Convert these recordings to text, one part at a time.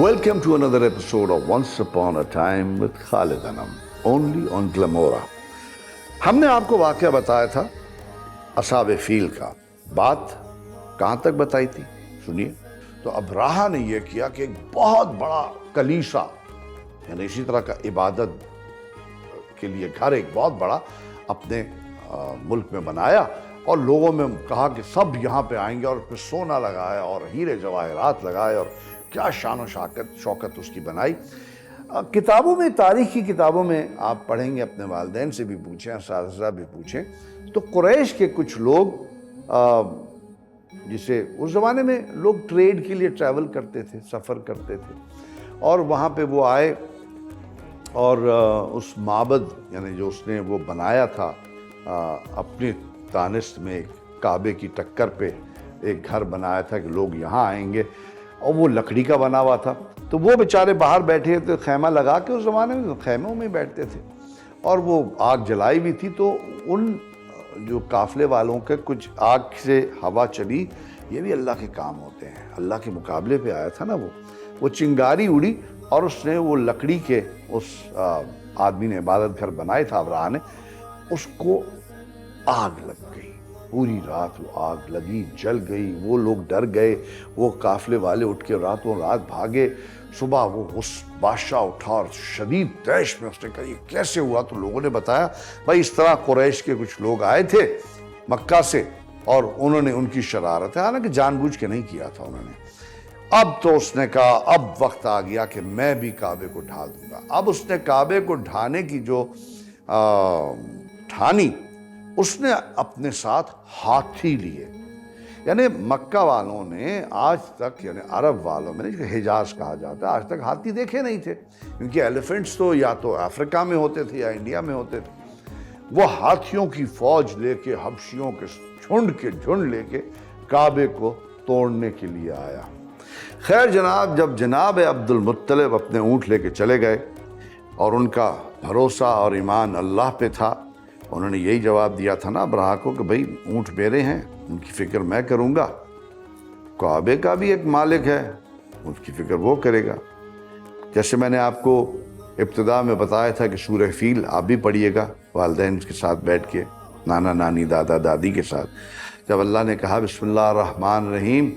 Welcome to another episode of Once Upon a Time with Khalid Anam, only on Glamora. हमने आपको वाक़या बताया था असहाब फील का। बात कहाँ तक बताई थी सुनिए। तो अब्राहा ने यह किया कि एक बहुत बड़ा कलीसा, यानी इसी तरह का इबादत के लिए घर एक बहुत बड़ा अपने मुल्क में बनाया और लोगों में कहा कि सब यहाँ पे आएंगे और फिर सोना लगाया और हीरे जवाहरात लगाए और क्या शान और शौकत उसकी बनाई। किताबों में, तारीख की किताबों में आप पढ़ेंगे, अपने वालिदैन से भी पूछें, असातिज़ा भी पूछें, तो कुरैश के कुछ लोग जिसे उस ज़माने में लोग ट्रेड के लिए ट्रैवल करते थे, सफ़र करते थे, और वहाँ पे वो आए और उस माबद यानी जो उसने वो बनाया था अपनी दानिश में एक काबे की टक्कर पे एक घर बनाया था कि लोग यहाँ आएंगे, और वो लकड़ी का बना हुआ था। तो वो बेचारे बाहर बैठे थे, खैमा लगा के, उस ज़माने में खैमों में बैठते थे, और वो आग जलाई भी थी। तो उन जो काफ़िले वालों के कुछ आग से हवा चली, ये भी अल्लाह के काम होते हैं, अल्लाह के मुकाबले पे आया था ना वो चिंगारी उड़ी और उसने वो लकड़ी के उस आदमी ने इबादत घर बनाए था अब्राहा ने, उसको आग लग गई। पूरी रात वो आग लगी, जल गई, वो लोग डर गए, वो काफ़िले वाले उठ के रातों रात भागे। सुबह वो उस बादशाह उठा और शदीद तैश में उसने कहा ये कैसे हुआ। तो लोगों ने बताया भाई इस तरह कुरैश के कुछ लोग आए थे मक्का से और उन्होंने उनकी शरारत है, हालांकि जानबूझ के नहीं किया था उन्होंने। अब तो उसने कहा अब वक्त आ गया कि मैं भी काबे को ढा दूंगा। अब उसने काबे को ढाने की जो ठानी, उसने अपने साथ हाथी लिए। यानी मक्का वालों ने आज तक, यानी अरब वालों में, हिजाज कहा जाता है, आज तक हाथी देखे नहीं थे, क्योंकि एलिफेंट्स तो या तो अफ्रीका में होते थे या इंडिया में होते थे। वो हाथियों की फौज लेके, हबशियों के झुंड लेके काबे को तोड़ने के लिए आया। खैर जनाब, जब जनाब अब्दुल मुत्तलिब अपने ऊँट लेके चले गए और उनका भरोसा और ईमान अल्लाह पे था, उन्होंने यही जवाब दिया था ना अब्राहा को कि भाई ऊँट मेरे हैं, उनकी फ़िक्र मैं करूँगा। काबे का भी एक मालिक है, उसकी फ़िक्र वो करेगा। जैसे मैंने आपको इब्तिदा में बताया था कि सूरह फील आप भी पढ़िएगा वालिदैन के साथ बैठ के, नाना नानी दादा दादी के साथ। जब अल्लाह ने कहा बिस्मिल्लाह रहमान रहीम,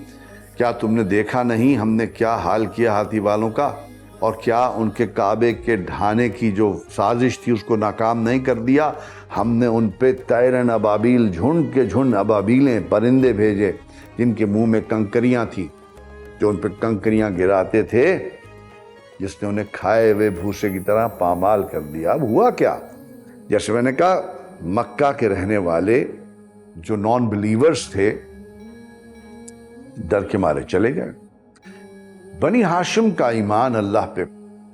क्या तुमने देखा नहीं हमने क्या हाल किया हाथी वालों का, और क्या उनके काबे के ढाने की जो साजिश थी उसको नाकाम नहीं कर दिया। हमने उन पे तैरन अबाबील, झुंड के झुंड अबाबीलें, परिंदे भेजे जिनके मुंह में कंकरियां थी, जो उन पे कंकरियां गिराते थे, जिसने उन्हें खाए हुए भूसे की तरह पामाल कर दिया। अब हुआ क्या, जैसे मैंने कहा मक्का के रहने वाले जो नॉन बिलीवर्स थे डर के मारे चले गए। बनी हाशिम का ईमान अल्लाह पे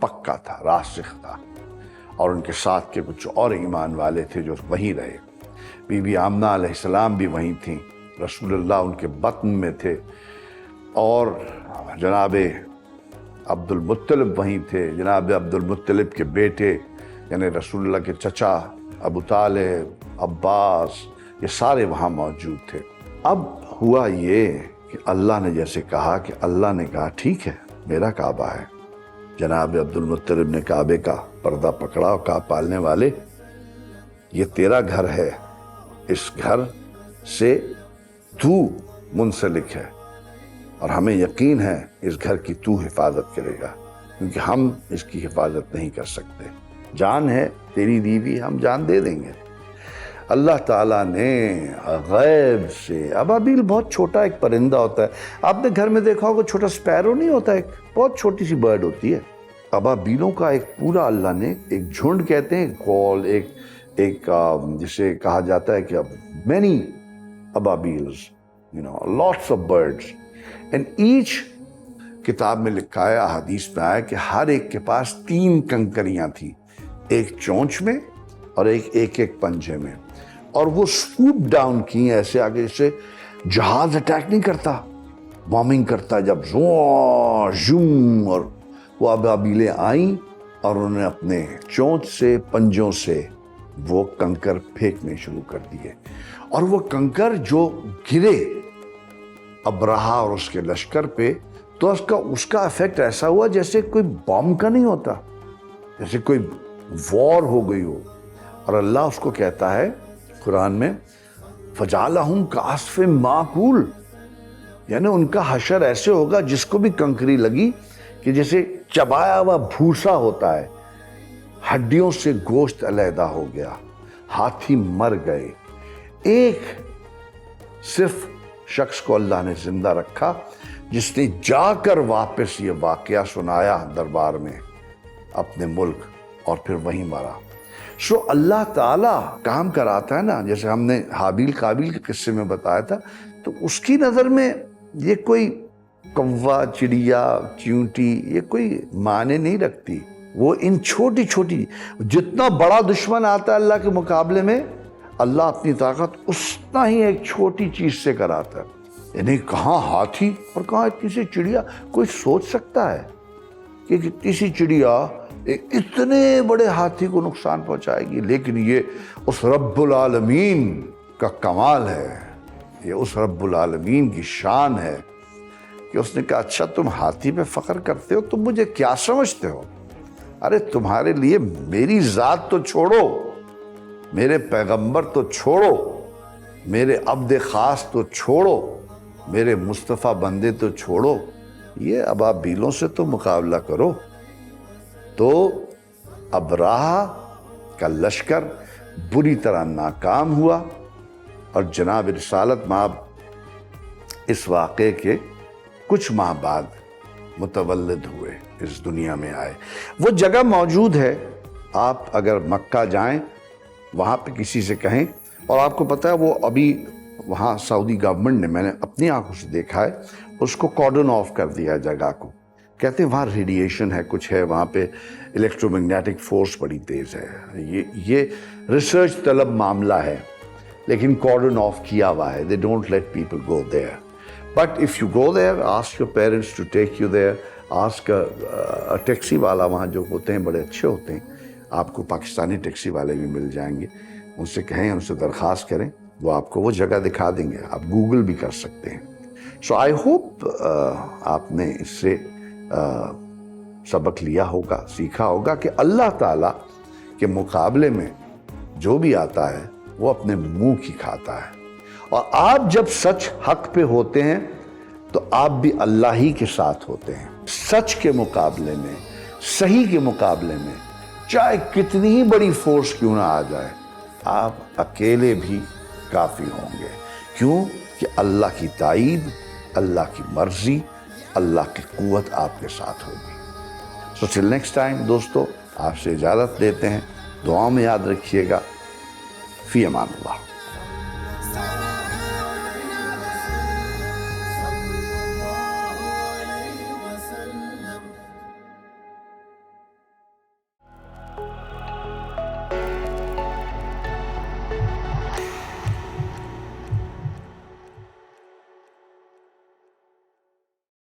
पक्का था, रासिख था, और उनके साथ के कुछ और ईमान वाले थे जो वहीं रहे। बीबी आमना अलैहिस्सलाम भी वहीं थी, रसूलुल्लाह उनके बत्न में थे, और जनाब अब्दुल मुत्तलिब वहीं थे। जनाब अब्दुल मुत्तलिब के बेटे यानी रसूलुल्लाह के चचा अबू तालिब, अब्बास, ये सारे वहाँ मौजूद थे। अब हुआ ये कि अल्लाह ने जैसे कहा कि अल्लाह ने कहा ठीक है मेरा काबा है। जनाब अब्दुल मुत्तलिब ने काबे का पर्दा पकड़ा और कहा पालने वाले ये तेरा घर है, इस घर से तू मुंसलिक है और हमें यकीन है इस घर की तू हिफाजत करेगा, क्योंकि हम इसकी हिफाजत नहीं कर सकते। जान है तेरी दी हुई, हम जान दे देंगे। अल्लाह ताला ने गैब से, अबाबील बहुत छोटा एक परिंदा होता है, आपने घर में देखा होगा छोटा स्पैरो नहीं होता, एक बहुत छोटी सी बर्ड होती है। अबाबीलों का एक पूरा अल्लाह ने एक झुंड कहते हैं, कॉल एक जिसे कहा जाता है कि मैनी अबाबील्स, lots of birds, and each किताब में लिखा है, हदीस में आया कि हर एक के पास 3 कंकरियां थी, एक चोंच में और एक पंजे में, और वो स्वूप डाउन की ऐसे आगे, जैसे जहाज अटैक नहीं करता, बॉम्बिंग करता, जब जूम, और वो अबाबीलें आईं और उन्होंने अपने चोंच से, पंजों से वो कंकर फेंकने शुरू कर दिए, और वो कंकर जो गिरे अब्राहा और उसके लश्कर पे, تو اس کا افیکٹ ایسا ہوا جیسے کوئی بم کا نہیں ہوتا، جیسے کوئی وار ہو گئی ہو. اور اللہ اس کو کہتا ہے قرآن میں فَجَعَلَهُمْ كَعَصْفٍ مَّأْكُولٍ، یعنی ان کا حشر ایسے ہوگا جس کو بھی کنکری لگی کہ جیسے چبایا ہوا بھوسا ہوتا ہے، ہڈیوں سے گوشت علیحدہ ہو گیا، ہاتھی مر گئے. ایک صرف شخص کو اللہ نے زندہ رکھا جس نے جا کر واپس یہ واقعہ سنایا دربار میں اپنے ملک، اور پھر وہیں مرا. سو اللہ تعالیٰ کام کراتا ہے نا، جیسے ہم نے حابیل قابیل کے قصے میں بتایا تھا، تو اس کی نظر میں یہ کوئی کوا، چڑیا، چیونٹی یہ کوئی معنی نہیں رکھتی. وہ ان چھوٹی چھوٹی، جتنا بڑا دشمن آتا ہے اللہ کے مقابلے میں، اللہ اپنی طاقت اتنا ہی ایک چھوٹی چیز سے کراتا ہے. یعنی کہاں ہاتھی اور کہاں اتنی سی چڑیا. کوئی سوچ سکتا ہے کہ اتنی سی چڑیا اتنے بڑے ہاتھی کو نقصان پہنچائے گی؟ لیکن یہ اس رب العالمین کا کمال ہے، یہ اس رب العالمین کی شان ہے کہ اس نے کہا اچھا تم ہاتھی پہ فخر کرتے ہو، تم مجھے کیا سمجھتے ہو؟ ارے تمہارے لیے میری ذات تو چھوڑو، میرے پیغمبر تو چھوڑو، میرے عبد خاص تو چھوڑو، میرے مصطفیٰ بندے تو چھوڑو، یہ ابابیلوں سے تو مقابلہ کرو. تو ابراہہ کا لشکر بری طرح ناکام ہوا، اور جناب رسالت مآب اس واقعے کے کچھ ماہ بعد متولد ہوئے، اس دنیا میں آئے. وہ جگہ موجود ہے، آپ اگر مکہ جائیں وہاں پہ کسی سے کہیں، اور آپ کو پتہ ہے وہ ابھی وہاں سعودی گورنمنٹ نے، میں نے اپنی آنکھوں سے دیکھا ہے، اس کو کارڈن آف کر دیا جگہ کو. کہتے ہیں وہاں ریڈیشن ہے، کچھ ہے وہاں پہ، الیکٹرو میگنیٹک فورس بڑی تیز ہے. یہ ریسرچ طلب معاملہ ہے، لیکن کارڈن آف کیا ہوا ہے. They don't let people go there. But if you go there, ask your parents to take you there. Ask taxi والا وہاں جو ہوتے ہیں بڑے اچھے ہوتے ہیں، آپ کو پاکستانی ٹیکسی والے بھی مل جائیں گے، ان سے کہیں، ان سے درخواست کریں، وہ آپ کو وہ جگہ دکھا دیں گے. آپ گوگل بھی کر سکتے ہیں. سو آئی ہوپ آپ نے اس سے سبق لیا ہوگا، سیکھا ہوگا کہ اللہ تعالیٰ کے مقابلے میں جو بھی آتا ہے وہ اپنے منہ کی کھاتا ہے. اور آپ جب سچ حق پہ ہوتے ہیں تو آپ بھی اللہ ہی کے ساتھ ہوتے ہیں. سچ کے مقابلے میں، صحیح کے مقابلے میں، چاہے کتنی ہی بڑی فورس کیوں نہ آ جائے، آپ اکیلے بھی کافی ہوں گے. کیوں کہ اللہ کی تائید، اللہ کی مرضی، اللہ کی قوت آپ کے ساتھ ہوگی. سو ٹل نیکسٹ ٹائم دوستو، آپ سے اجازت لیتے ہیں. دعاؤں میں یاد رکھیے گا. فی امان اللہ.